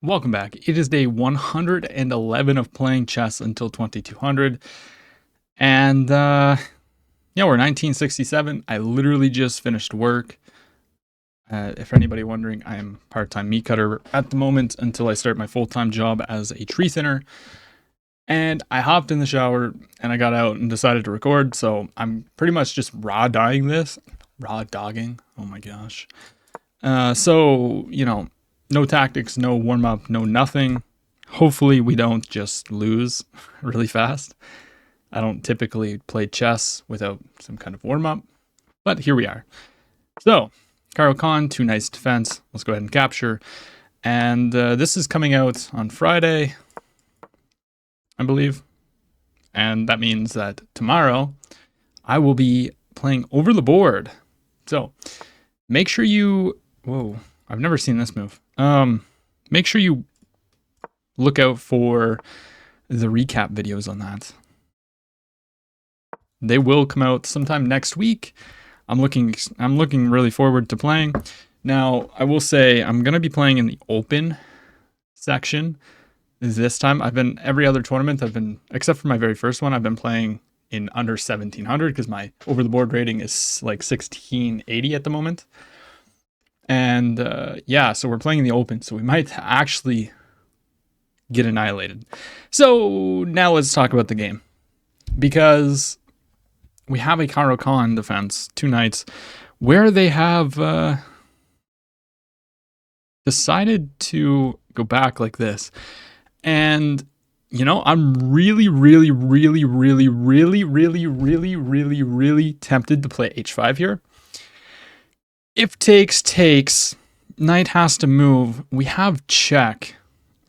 Welcome back. It is day 111 of playing chess until 2200. And yeah, we're 1967. I literally just finished work. If anybody wondering, I am part-time meat cutter at the moment until I start my full-time job as a tree thinner. And I hopped in the shower and I got out and decided to record. So I'm pretty much just raw dogging this. Raw dogging. Oh my gosh. No tactics, no warm up, no nothing. Hopefully, we don't just lose really fast. I don't typically play chess without some kind of warm up, but here we are. So, Caro-Kann, 2 knights defense. Let's go ahead and capture. And this is coming out on Friday, I believe. And that means that tomorrow I will be playing over the board. So, make sure you. Whoa, I've never seen this move. Make sure you look out for the recap videos on that. They will come out sometime next week. I'm looking really forward to playing. Now, I will say I'm going to be playing in the open section this time. Every other tournament except for my very first one, I've been playing in under 1700 because my over the board rating is like 1680 at the moment. And yeah, so we're playing in the open, so we might actually get annihilated. So now let's talk about the game. Because we have a Caro-Kann defense, 2 knights, where they have decided to go back like this. And, you know, I'm really tempted to play h5 here. If takes, knight has to move. We have check.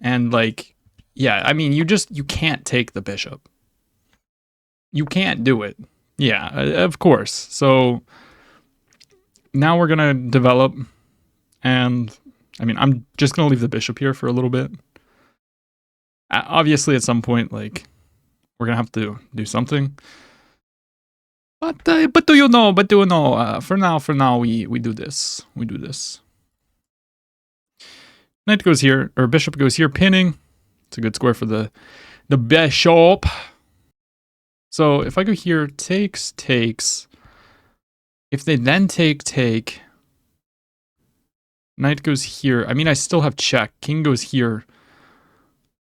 And like, yeah, I mean, you can't take the bishop. You can't do it. Yeah, of course. So now we're going to develop. And I mean, I'm just going to leave the bishop here for a little bit. Obviously, at some point, like, we're going to have to do something. But do you know? For now, we do this. We do this. Knight goes here, or bishop goes here, pinning. It's a good square for the bishop. So if I go here, takes. If they then take, knight goes here. I mean, I still have check. King goes here,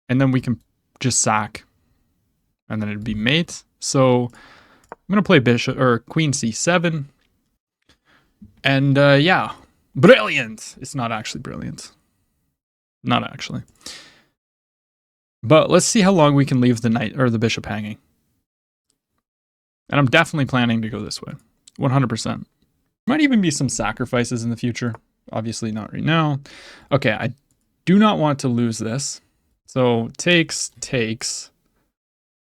and then we can just sack, and then it'd be mate. So I'm gonna play bishop or queen c7, and yeah, brilliant. It's not actually brilliant. Not actually. But let's see how long we can leave the knight or the bishop hanging. And I'm definitely planning to go this way. 100%. Might even be some sacrifices in the future. Obviously not right now. Okay, I do not want to lose this. So takes. It's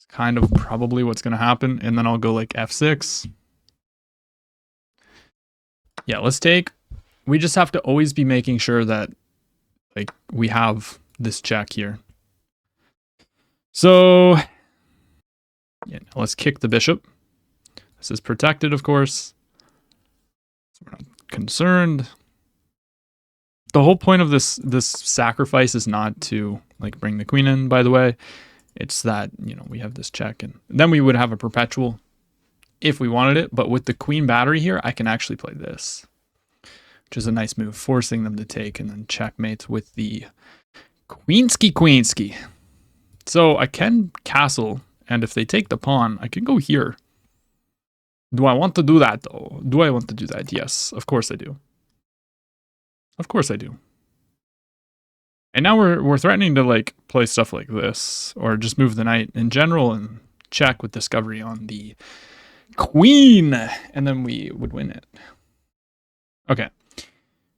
kind of probably what's going to happen. And then I'll go like f6. Yeah, let's take. We just have to always be making sure that like we have this check here. So yeah, let's kick the bishop. This is protected, of course. So we're not concerned. The whole point of this sacrifice is not to like bring the queen in, by the way. It's that, you know, we have this check and then we would have a perpetual if we wanted it. But with the queen battery here, I can actually play this, which is a nice move, forcing them to take and then checkmate with the queensky. So I can castle, and if they take the pawn, I can go here. Do I want to do that, though? Do I want to do that? Yes, of course I do. Of course I do. And now we're threatening to like play stuff like this, or just move the knight in general and check with discovery on the queen, and then we would win it. Okay.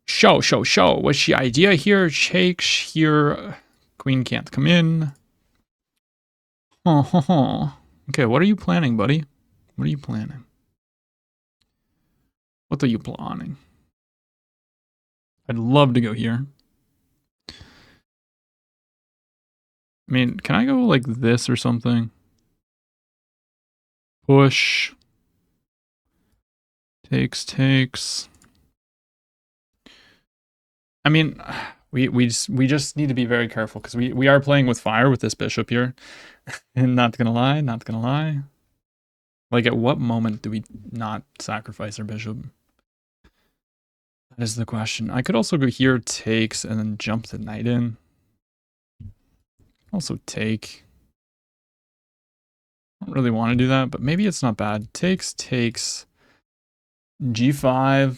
Show. What's the idea here? Takes here. Queen can't come in. Okay, what are you planning, buddy? What are you planning? What are you planning? I'd love to go here. I mean, can I go like this or something? Push. Takes. I mean, We just need to be very careful because we are playing with fire with this bishop here. And not gonna lie. Like, at what moment do we not sacrifice our bishop? That is the question. I could also go here, takes, and then jump the knight in. Also take. I don't really want to do that, but maybe it's not bad. Takes, g5.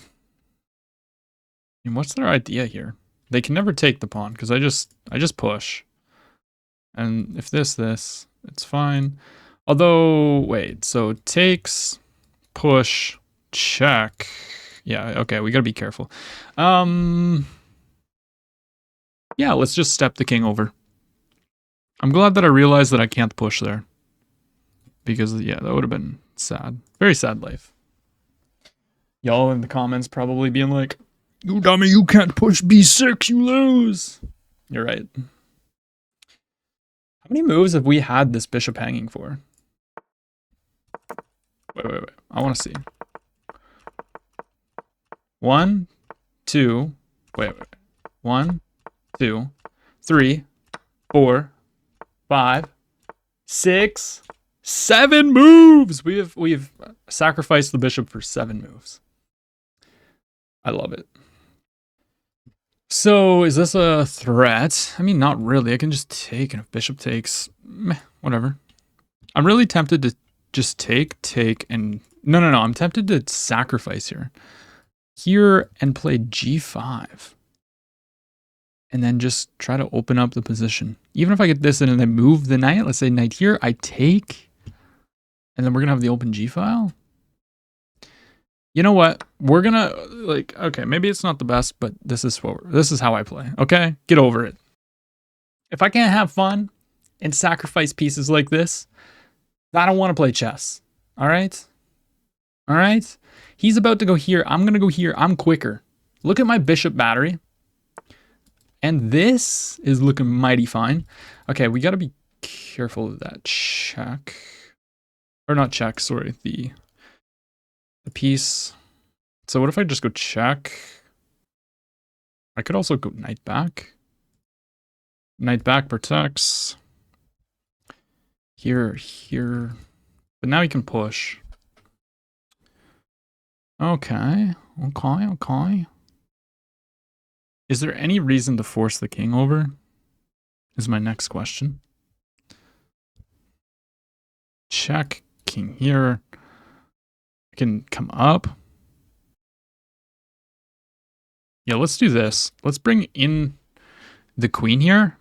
And what's their idea here? They can never take the pawn because I just push. And if this, it's fine. Although, wait, so takes, push, check. Yeah, okay, we gotta be careful. Yeah, let's just step the king over. I'm glad that I realized that I can't push there. Because, yeah, that would have been sad. Very sad life. Y'all in the comments probably being like, you dummy, you can't push b6, you lose. You're right. How many moves have we had this bishop hanging for? Wait. I want to see. 1, 2. Wait. 1, 2, 3, 4, 5, 6, 7 moves. We've sacrificed the bishop for 7 moves. I love it. So is this a threat? I mean, not really. I can just take, and if bishop takes, meh, whatever. I'm really tempted to just take, and no. I'm tempted to sacrifice here and play g5. And then just try to open up the position. Even if I get this in and then move the knight, let's say knight here, I take, and then we're gonna have the open g file. You know what? We're gonna, like, okay, maybe it's not the best, but this is how I play. Okay, get over it. If I can't have fun and sacrifice pieces like this, I don't want to play chess. All right. He's about to go here. I'm gonna go here. I'm quicker. Look at my bishop battery. And this is looking mighty fine. Okay, we got to be careful of that check. Or not check, sorry, the piece. So what if I just go check? I could also go knight back. Knight back protects. Here. But now he can push. Okay. Is there any reason to force the king over? Is my next question. Check, king here. I can come up. Yeah, let's do this. Let's bring in the queen here.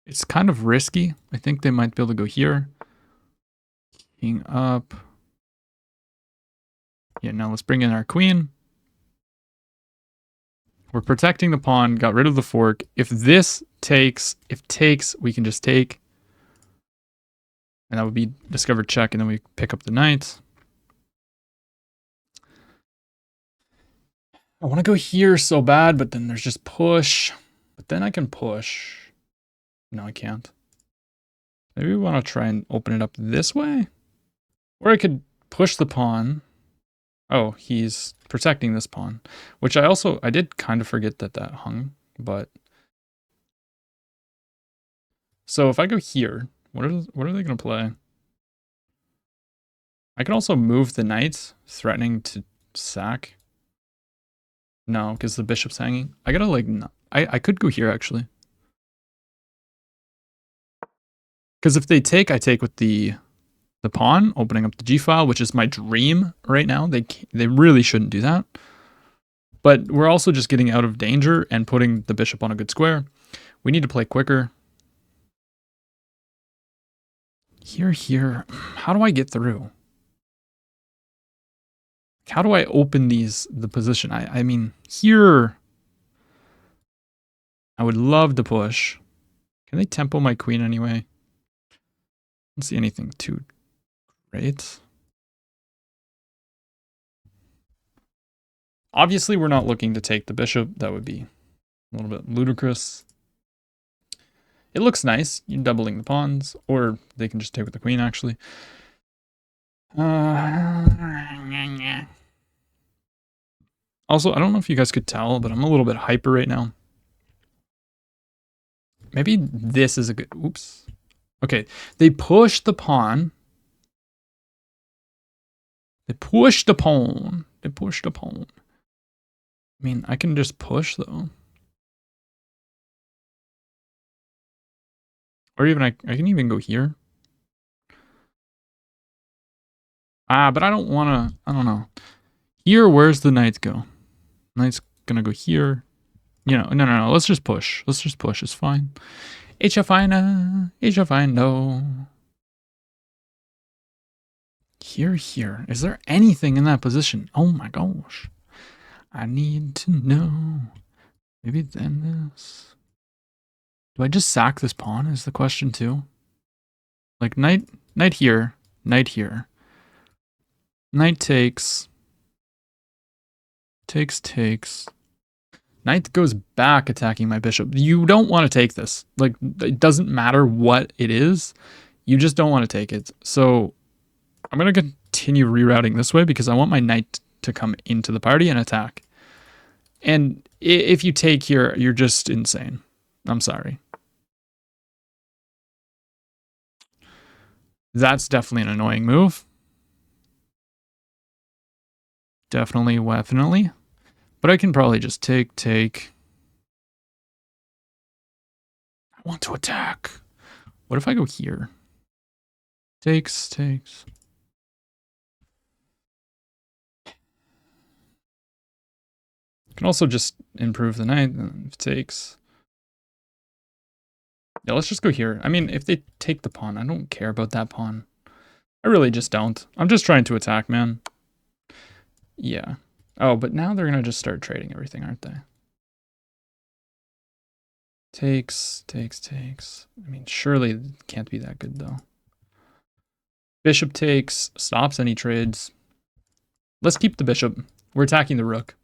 It's kind of risky. I think they might be able to go here. King up. Yeah, now let's bring in our queen. We're protecting the pawn, got rid of the fork. If this takes, we can just take. And that would be discovered check, and then we pick up the knight. I want to go here so bad, but then there's just push. But then I can push. No, I can't. Maybe we want to try and open it up this way? Or I could push the pawn. Oh, he's protecting this pawn, which I did kind of forget that hung, but. So if I go here, what are they going to play? I can also move the knight, threatening to sack. No, because the bishop's hanging. I gotta like, no. I could go here actually. Because if they take, I take with the pawn, opening up the g file, which is my dream right now. They really shouldn't do that. But we're also just getting out of danger and putting the bishop on a good square. We need to play quicker. Here. How do I get through? How do I open the position? I mean, here, I would love to push. Can they tempo my queen anyway? I don't see anything too great. Obviously, we're not looking to take the bishop. That would be a little bit ludicrous. It looks nice. You're doubling the pawns, or they can just take with the queen, actually. Also, I don't know if you guys could tell, but I'm a little bit hyper right now. Maybe this is a good... Oops. Okay, they pushed the pawn. They pushed the pawn. They pushed the pawn. I mean, I can just push, though. Or even, I can even go here. Ah, but I don't want to... I don't know. Here, where's the knight go? Knight's gonna go here. You know, no. Let's just push. Let's just push. It's fine. It's fine, no. Here. Is there anything in that position? Oh my gosh. I need to know. Maybe then this. Do I just sack this pawn is the question too? Like knight here, knight here. Knight takes. Takes. Knight goes back attacking my bishop. You don't want to take this. Like, it doesn't matter what it is. You just don't want to take it. So I'm going to continue rerouting this way because I want my knight to come into the party and attack. And if you take here, you're just insane. I'm sorry. That's definitely an annoying move. Definitely. But I can probably just take. I want to attack. What if I go here? Takes. Can also just improve the knight. Takes. Yeah, let's just go here. I mean, if they take the pawn, I don't care about that pawn. I really just don't. I'm just trying to attack, man. Yeah. Oh, but now they're going to just start trading everything, aren't they? Takes. I mean, surely it can't be that good, though. Bishop takes, stops any trades. Let's keep the bishop. We're attacking the rook.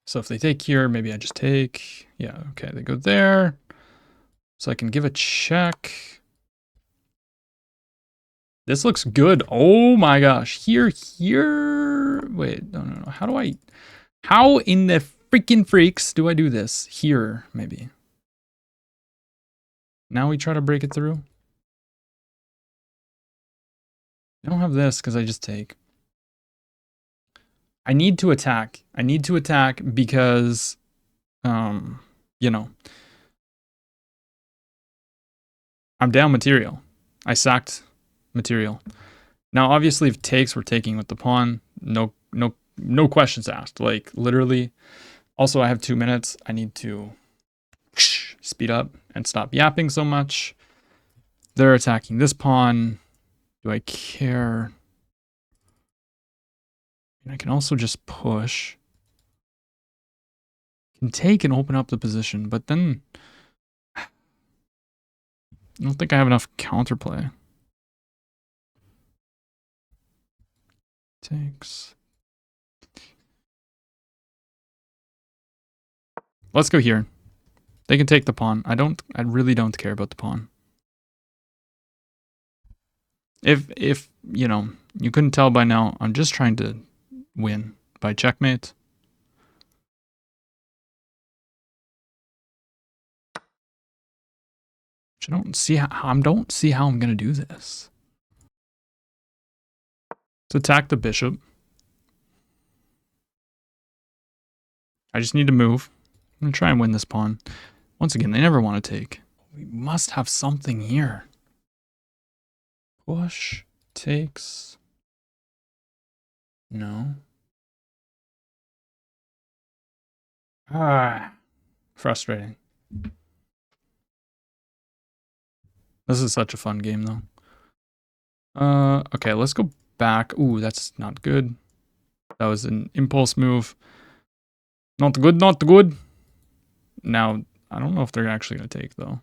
So if they take here, maybe I just take. Yeah, okay, they go there. So I can give a check. This looks good. Oh my gosh. Here. Wait, no. How in the freaking freaks do I do this? Here, maybe. Now we try to break it through. I don't have this because I just take. I need to attack. Because, you know, I'm down material. I sacked material. Now, obviously, if takes, we're taking with the pawn. No questions asked. Like, literally. Also, I have 2 minutes. I need to speed up and stop yapping so much. They're attacking this pawn. Do I care? And I can also just push. Can take and open up the position, but then I don't think I have enough counterplay. Takes. Let's go here. They can take the pawn. I really don't care about the pawn. If you know, you couldn't tell by now, I'm just trying to win by checkmate. Which I don't see how I'm gonna do this. To attack the bishop. I just need to move. I'm gonna try and win this pawn. Once again, they never want to take. We must have something here. Push, takes. No. Frustrating. This is such a fun game, though. Okay, let's go back. Ooh, that's not good. That was an impulse move. Not good. Now, I don't know if they're actually going to take, though.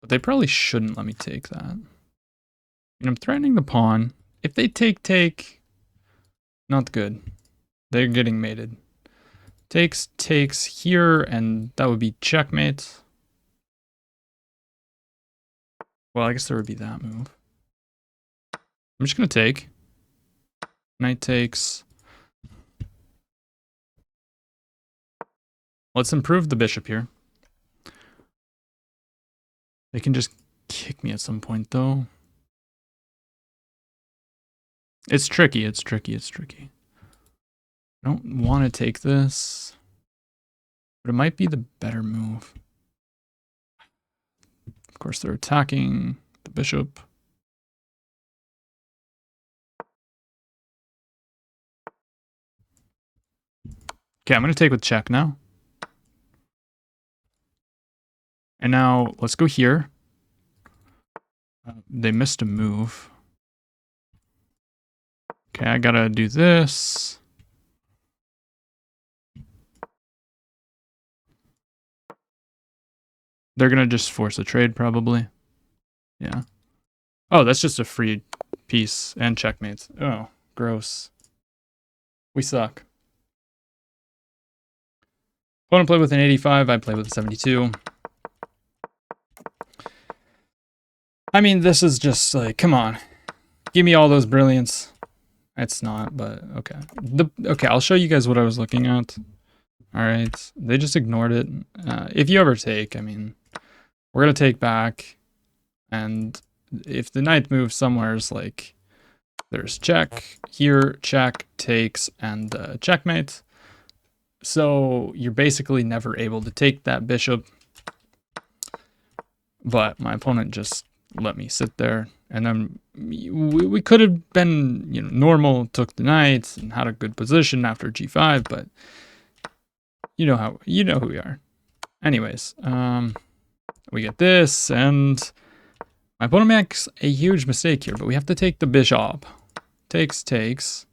But they probably shouldn't let me take that. And I'm threatening the pawn. If they take, not good. They're getting mated. Takes here, and that would be checkmate. Well, I guess there would be that move. I'm just going to take. Knight takes. Let's improve the bishop here. They can just kick me at some point, though. It's tricky, it's tricky, it's tricky. I don't want to take this, but it might be the better move. Of course, they're attacking the bishop. Okay, I'm going to take with check now. And now let's go here. They missed a move. Okay, I got to do this. They're going to just force a trade probably. Yeah. Oh, that's just a free piece and checkmate. Oh, gross. We suck. Opponent played with an 85, I play with a 72. I mean, this is just like, come on. Give me all those brilliance. It's not, but okay. Okay, I'll show you guys what I was looking at. All right, they just ignored it. If you ever take, I mean, we're going to take back. And if the knight moves somewhere, it's like, there's check, here, check, takes, and checkmate. So you're basically never able to take that bishop. But my opponent just let me sit there. And then we could have been, you know, normal, took the knight and had a good position after g5, but you know who we are. Anyways, we get this, and my opponent makes a huge mistake here, but we have to take the bishop. Takes.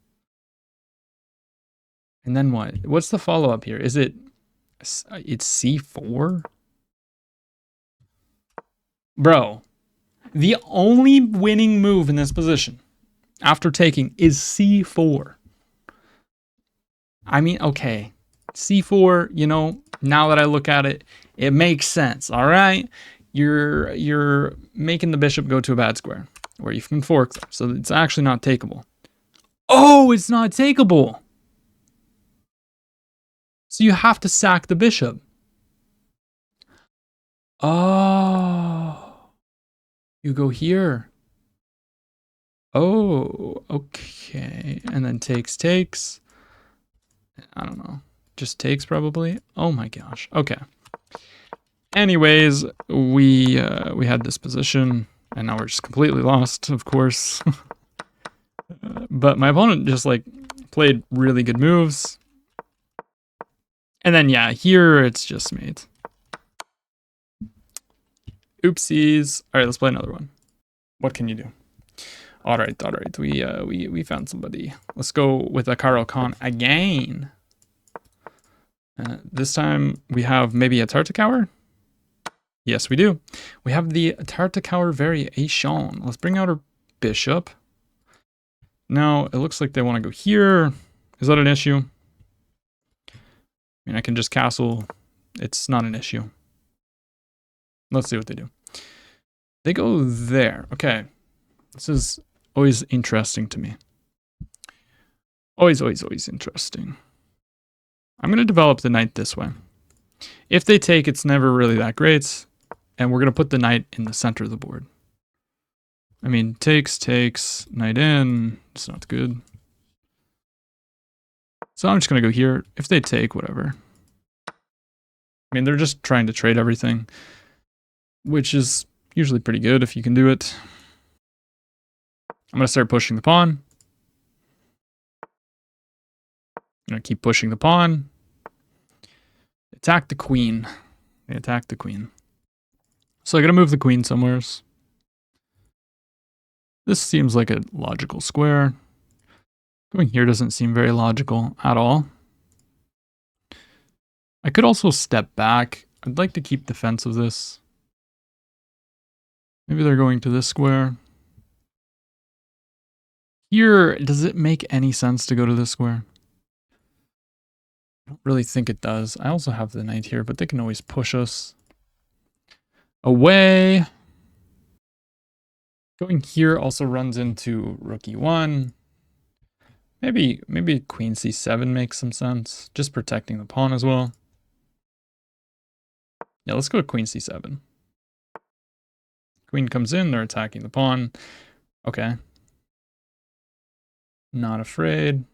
And then what? What's the follow-up here? Is it... It's c4? Bro, the only winning move in this position after taking is c4. I mean, okay. c4, you know, now that I look at it, it makes sense, all right? You're making the bishop go to a bad square where you can fork them, so it's actually not takeable. Oh, it's not takeable! So you have to sack the bishop. Oh. You go here. Oh, okay. And then takes. I don't know. Just takes probably. Oh my gosh. Okay. Anyways, we had this position, and now we're just completely lost, of course. But my opponent just like played really good moves. And then yeah, here it's just mate. Oopsies. All right, let's play another one. What can you do? All right. We found somebody. Let's go with a Caro-Kann again. This time we have maybe a Tartakower. Yes, we do. We have the Tartakower variation. Let's bring out our bishop. Now it looks like they want to go here. Is that an issue? I mean, I can just castle. It's not an issue. Let's see what they do. They go there. Okay. This is always interesting to me. Always interesting. I'm going to develop the knight this way. If they take, it's never really that great. And we're going to put the knight in the center of the board. I mean, takes, knight in. It's not good. So I'm just going to go here. If they take, whatever. I mean, they're just trying to trade everything, which is usually pretty good if you can do it. I'm going to start pushing the pawn. I'm going to keep pushing the pawn. Attack the queen. They attack the queen. So I got to move the queen somewhere. This seems like a logical square. Going here doesn't seem very logical at all. I could also step back. I'd like to keep defense of this. Maybe they're going to this square. Here, does it make any sense to go to this square? I don't really think it does. I also have the knight here, but they can always push us away. Going here also runs into rook e1. Maybe queen c7 makes some sense. Just protecting the pawn as well. Yeah, let's go to queen c7. Queen comes in, they're attacking the pawn. Okay. Not afraid.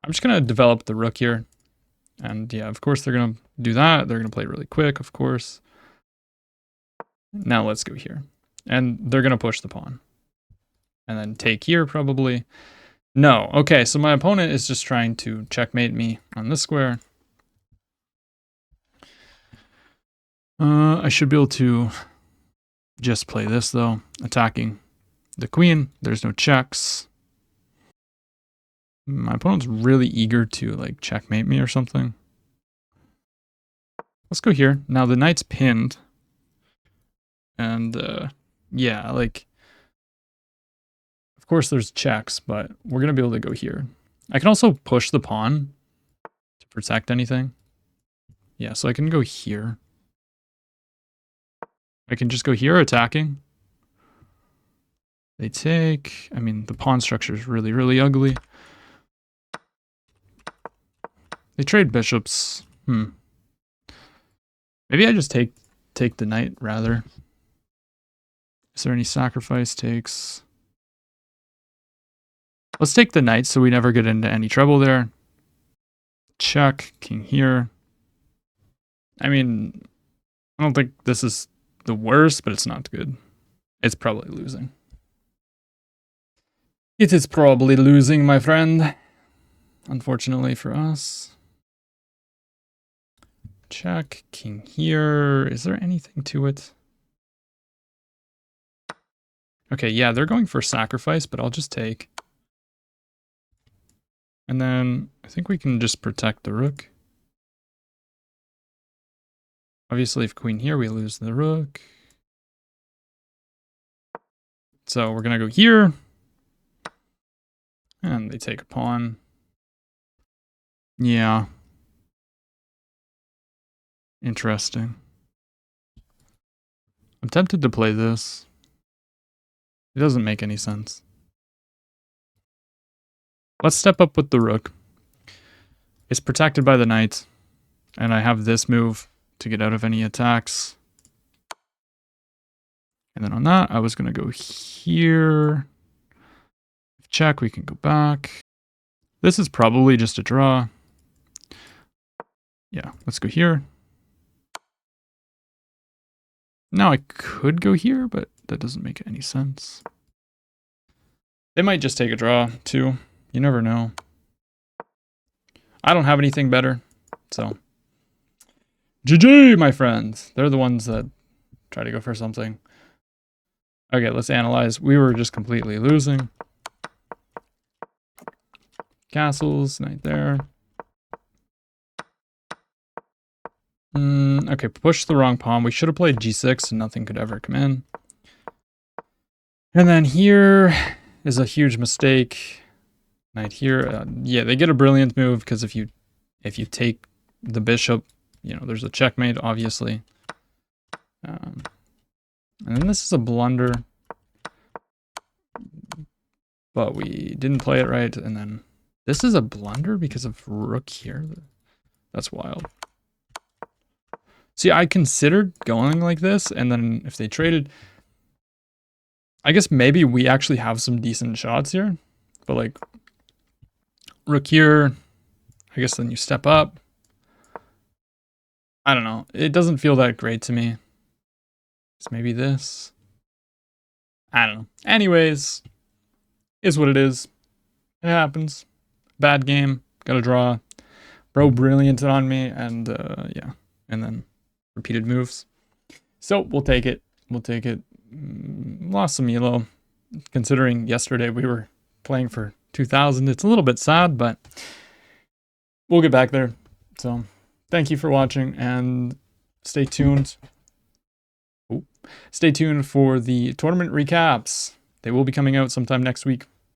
I'm just going to develop the rook here. And yeah, of course they're going to do that. They're going to play really quick, of course. Now let's go here. And they're going to push the pawn. And then take here probably. No. Okay, so my opponent is just trying to checkmate me on this square. I should be able to just play this though, attacking the queen. There's no checks. My opponent's really eager to like checkmate me or something. Let's go here. Now the knight's pinned. And yeah, like, of course there's checks, but we're going to be able to go here. I can also push the pawn to protect anything. Yeah, so I can go here. I can just go here attacking. They take. I mean, the pawn structure is really, really ugly. They trade bishops. Maybe I just take the knight rather. Is there any sacrifice takes? Let's take the knight so we never get into any trouble there. Check, king here. I mean, I don't think this is the worst, but it's not good. It's probably losing. It is probably losing, my friend. Unfortunately for us. Check, king here. Is there anything to it? Okay, yeah, they're going for sacrifice, but I'll just take. And then I think we can just protect the rook. Obviously, if queen here, we lose the rook. So we're going to go here. And they take a pawn. Yeah. Interesting. I'm tempted to play this. It doesn't make any sense. Let's step up with the rook. It's protected by the knight. And I have this move to get out of any attacks. And then on that, I was going to go here. Check, we can go back. This is probably just a draw. Yeah, let's go here. Now I could go here, but that doesn't make any sense. They might just take a draw, too. You never know. I don't have anything better, so. GG, my friends. They're the ones that try to go for something. Okay, let's analyze. We were just completely losing. Castles, knight there. Okay, push the wrong pawn. We should have played g6 and nothing could ever come in. And then here is a huge mistake. Knight here. Yeah, they get a brilliant move because if you take the bishop, you know, there's a checkmate, obviously. And then this is a blunder. But we didn't play it right. And then this is a blunder because of rook here. That's wild. See, I considered going like this, and then if they traded, I guess maybe we actually have some decent shots here. But like, rook here, I guess then you step up. I don't know. It doesn't feel that great to me. It's maybe this. I don't know. Anyways, is what it is. It happens. Bad game. Got a draw. Bro brilliant on me, and yeah. And then repeated moves. So we'll take it. We'll take it. Lost some elo. Considering yesterday we were playing for 2,000. It's a little bit sad, but we'll get back there. So thank you for watching and stay tuned. Stay tuned for the tournament recaps. They will be coming out sometime next week.